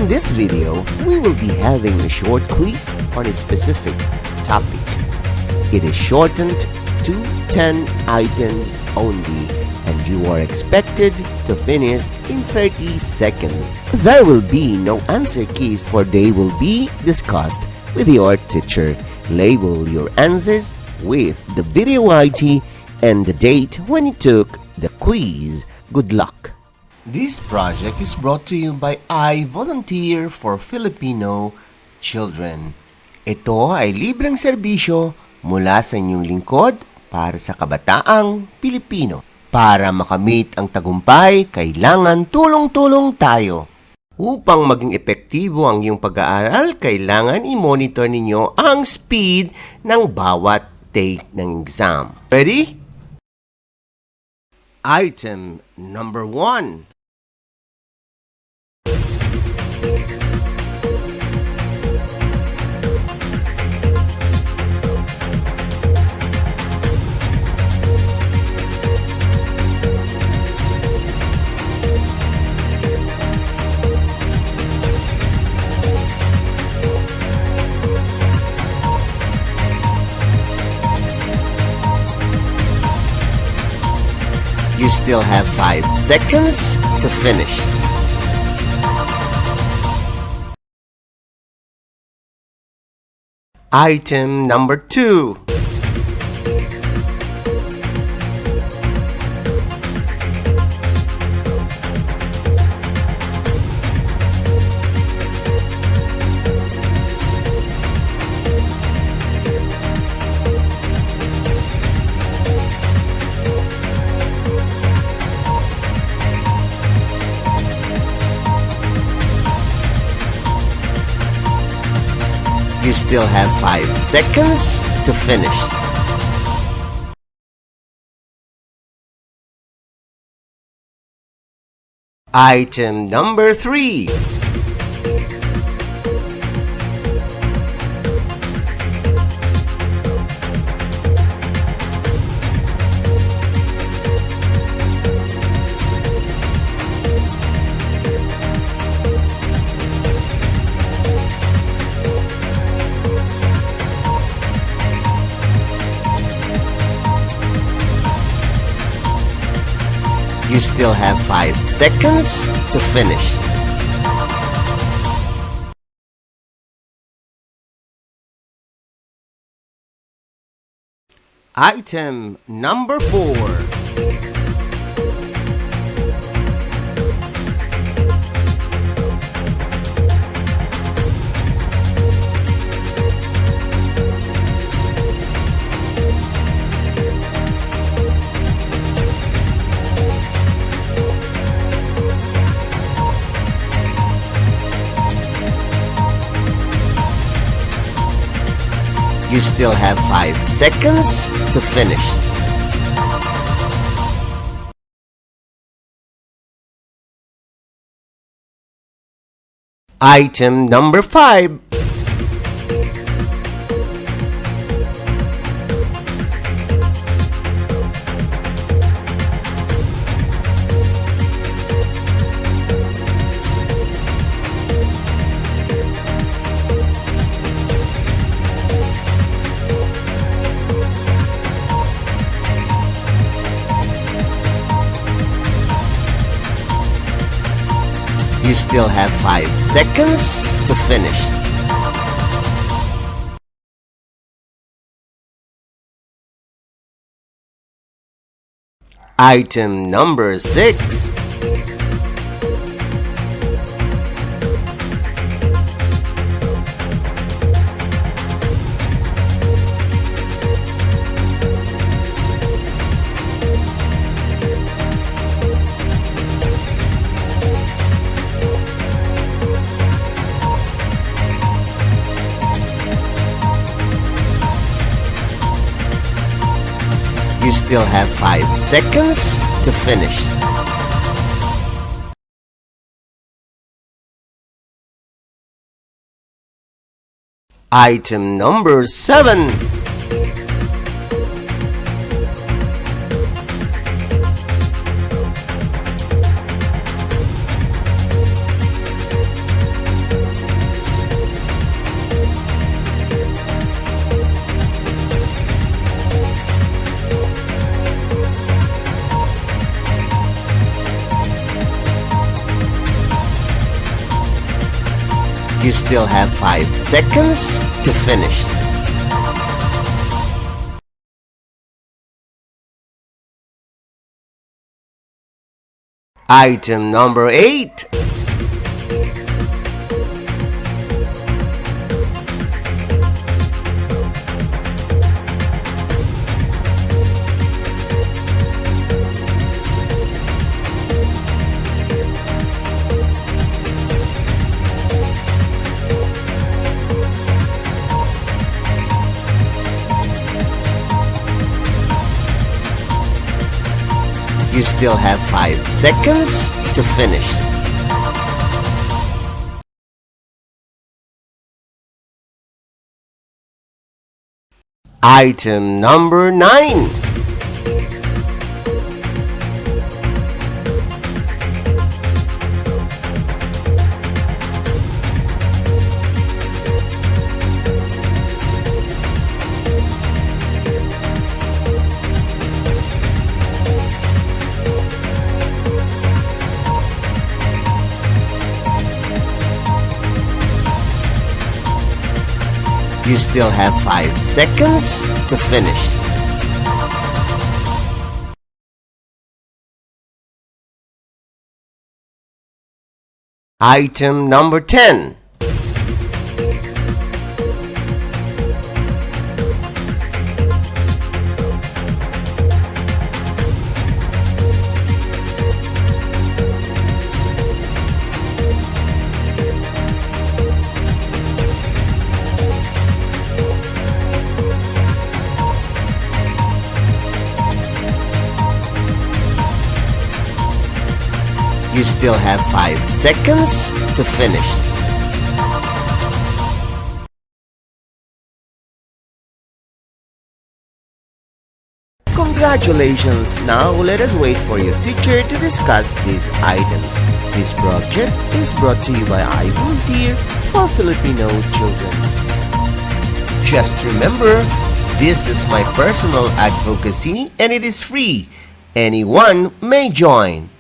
In this video, we will be having a short quiz on a specific topic. It is shortened to 10 items only, and you are expected to finish in 30 seconds. There will be no answer keys, for they will be discussed with your teacher. Label your answers with the video ID and the date when you took the quiz. Good luck! This project is brought to you by I Volunteer for Filipino Children. Ito ay libreng serbisyo mula sa inyong lingkod para sa kabataang Pilipino. Para makamit ang tagumpay, kailangan tulong-tulong tayo. Upang maging epektibo ang iyong pag-aaral, kailangan i-monitor ninyo ang speed ng bawat take ng exam. Ready? Item number 1. You still have 5 seconds to finish. Item number 2. You still have 5 seconds to finish. Item number 3. You still have 5 seconds to finish. Item number 4. You still have 5 seconds to finish. Item number 5. You still have 5 seconds to finish. Item number 6. You still have 5 seconds to finish. Item number 7. You still have 5 seconds to finish. Item number 8. You still have 5 seconds to finish. Item number 9. You still have 5 seconds to finish. Item number 10. You still have 5 seconds to finish. Congratulations! Now let us wait for your teacher to discuss these items. This project is brought to you by I Volunteer for Filipino Children. Just remember, this is my personal advocacy and it is free. Anyone may join.